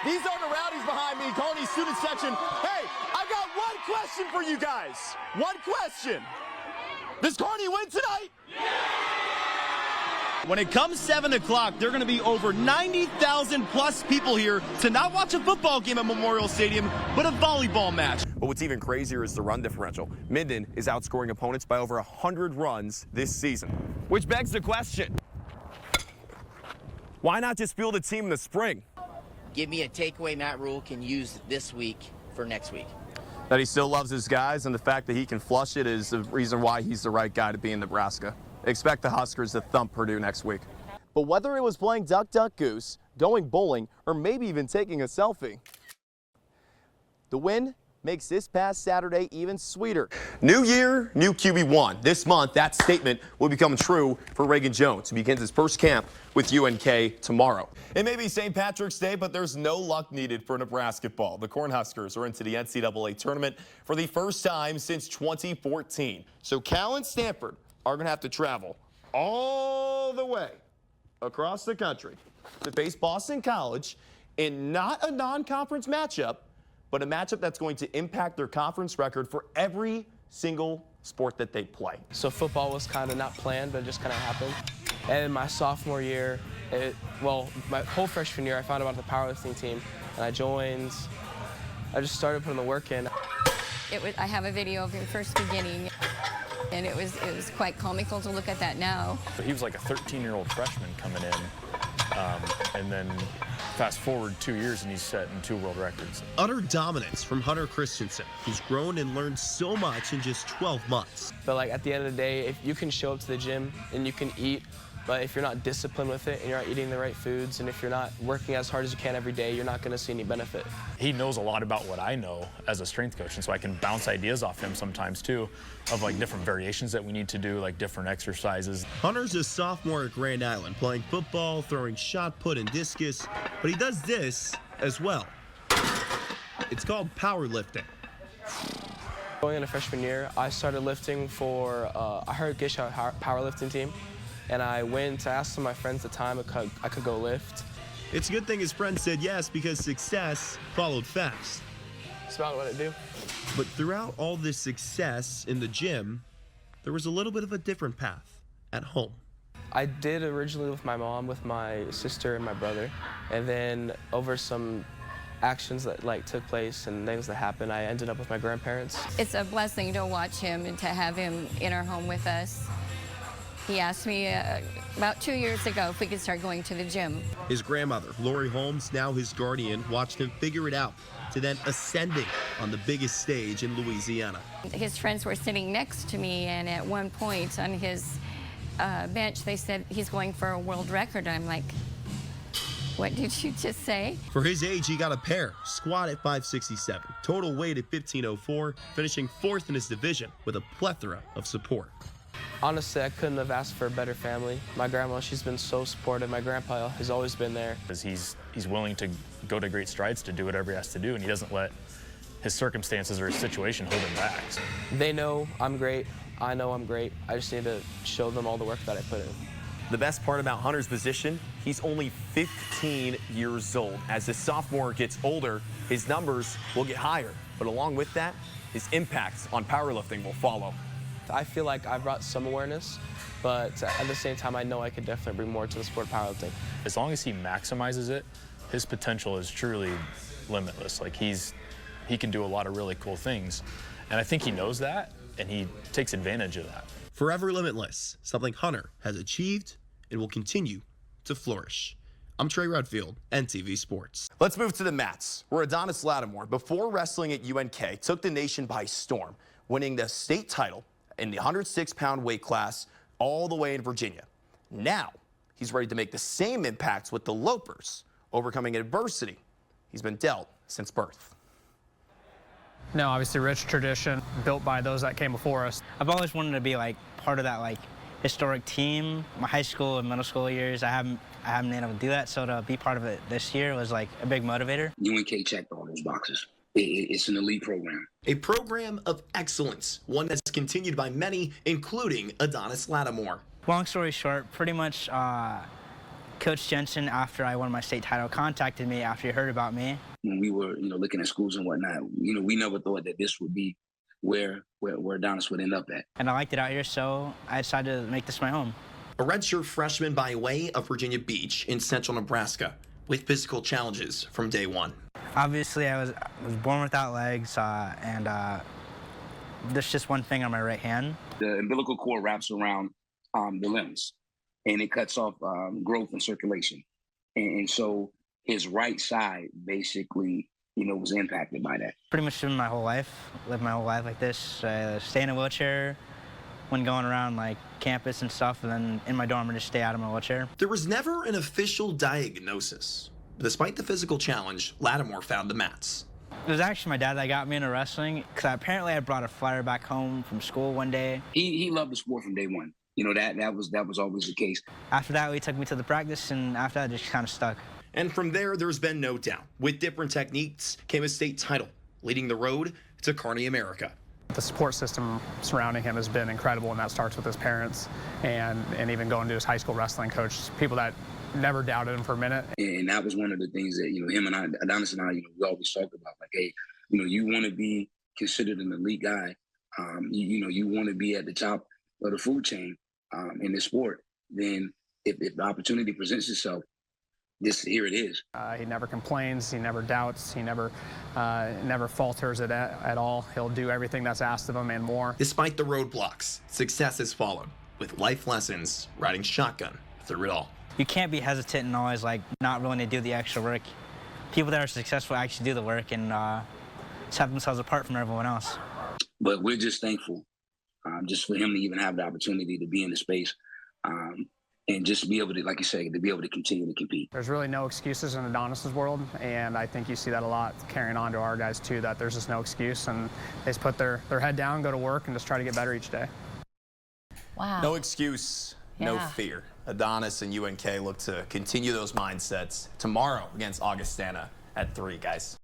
These are the rowdies behind me, Kearney student section. Hey, I got one question for you guys. One question. Does Kearney win tonight? When it comes 7 o'clock, there are going to be over 90,000 plus people here to not watch a football game at Memorial Stadium, but a volleyball match. But what's even crazier is the run differential. Minden is outscoring opponents by over 100 runs this season. Which begs the question, why not just field a team in the spring? Give me a takeaway Matt Rule can use this week for next week. That he still loves his guys, and the fact that he can flush it is the reason why he's the right guy to be in Nebraska. Expect the Huskers to thump Purdue next week. But whether it was playing duck, duck, goose, going bowling, or maybe even taking a selfie, the win makes this past Saturday even sweeter. New year, new QB1. This month, that statement will become true for Reagan Jones, who begins his first camp with UNK tomorrow. It may be St. Patrick's Day, but there's no luck needed for Nebraska ball. The Cornhuskers are into the NCAA tournament for the first time since 2014. So Cal and Stanford are going to have to travel all the way across the country to face Boston College in not a non-conference matchup, but a matchup that's going to impact their conference record for every single sport that they play. So football was kind of not planned, but it just kind of happened. And my sophomore year, my whole freshman year, I found out about the powerlifting team, and I joined. I just started putting the work in. I have a video of your first beginning, and it was quite comical to look at that now. He was like a 13-year-old freshman coming in, and then fast forward 2 years and he's setting 2 world records. Utter dominance from Hunter Christensen, who's grown and learned so much in just 12 months. But like at the end of the day, if you can show up to the gym and you can eat, but if you're not disciplined with it and you're not eating the right foods and if you're not working as hard as you can every day, you're not going to see any benefit. He knows a lot about what I know as a strength coach, and so I can bounce ideas off him sometimes too, of like different variations that we need to do, like different exercises. Hunter's a sophomore at Grand Island, playing football, throwing shot put and discus, but he does this as well. It's called powerlifting. Going into freshman year, I started lifting for a Hargish powerlifting team. And I went to ask some of my friends at the time if I could go lift. It's a good thing his friends said yes, because success followed fast. That's about what I do. But throughout all this success in the gym, there was a little bit of a different path at home. I did originally with my mom, with my sister and my brother. And then over some actions that took place and things that happened, I ended up with my grandparents. It's a blessing to watch him and to have him in our home with us. He asked me about 2 years ago if we could start going to the gym. His grandmother, Lori Holmes, now his guardian, watched him figure it out to then ascending on the biggest stage in Louisiana. His friends were sitting next to me, and at one point on his bench, they said he's going for a world record. I'm like, what did you just say? For his age, he got a pair, squat at 567, total weight at 1504, finishing 4th in his division with a plethora of support. Honestly, I couldn't have asked for a better family. My grandma, she's been so supportive. My grandpa has always been there. He's willing to go to great strides to do whatever he has to do, and he doesn't let his circumstances or his situation hold him back. They know I'm great. I know I'm great. I just need to show them all the work that I put in. The best part about Hunter's position, he's only 15 years old. As the sophomore gets older, his numbers will get higher. But along with that, his impact on powerlifting will follow. I feel like I brought some awareness, but at the same time, I know I could definitely bring more to the sport of powerlifting. As long as he maximizes it, his potential is truly limitless. Like he can do a lot of really cool things. And I think he knows that, and he takes advantage of that. Forever limitless, something Hunter has achieved and will continue to flourish. I'm Trey Redfield, NTV Sports. Let's move to the mats, where Adonis Lattimore, before wrestling at UNK, took the nation by storm, winning the state title in the 106-pound weight class all the way in Virginia. Now, he's ready to make the same impacts with the Lopers, overcoming adversity he's been dealt since birth. No, obviously rich tradition built by those that came before us. I've always wanted to be part of that historic team. My high school and middle school years, I haven't been able to do that, so to be part of it this year was a big motivator. UNK checked all those boxes. It's an elite program. A program of excellence, one that's continued by many, including Adonis Lattimore. Long story short, pretty much Coach Jensen, after I won my state title, contacted me after he heard about me. When we were, looking at schools and whatnot, we never thought that this would be where Adonis would end up at. And I liked it out here, so I decided to make this my home. A redshirt freshman by way of Virginia Beach in central Nebraska with physical challenges from day one. Obviously, I was born without legs, and there's just one thing on my right hand. The umbilical cord wraps around the limbs, and it cuts off growth and circulation. And so his right side basically, was impacted by that. Pretty much lived my whole life like this. Stay in a wheelchair when going around like campus and stuff, and then in my dorm, I just stay out of my wheelchair. There was never an official diagnosis. Despite the physical challenge, Lattimore found the mats. It was actually my dad that got me into wrestling, because apparently I brought a flyer back home from school one day. He loved the sport from day one. That was always the case. After that, he took me to the practice, and after that, it just kind of stuck. And from there's been no doubt. With different techniques came a state title, leading the road to Kearney, America. The support system surrounding him has been incredible, and that starts with his parents and even going to his high school wrestling coach, people that never doubted him for a minute. And that was one of the things that, him and I, Adonis and I, we always talk about. Like, hey, you want to be considered an elite guy. You want to be at the top of the food chain in this sport. Then if the opportunity presents itself, here it is. He never complains, he never doubts, he never falters at all. He'll do everything that's asked of him and more. Despite the roadblocks, success has followed, with life lessons riding shotgun through it all. You can't be hesitant and always not willing to do the extra work. People that are successful actually do the work and set themselves apart from everyone else. But we're just thankful just for him to even have the opportunity to be in the space. And just be able to, like you say, to be able to continue to compete. There's really no excuses in Adonis's world, and I think you see that a lot carrying on to our guys too, that there's just no excuse, and they just put their head down, go to work, and just try to get better each day. Wow. No excuse, no fear. Adonis and UNK look to continue those mindsets tomorrow against Augustana at 3, guys.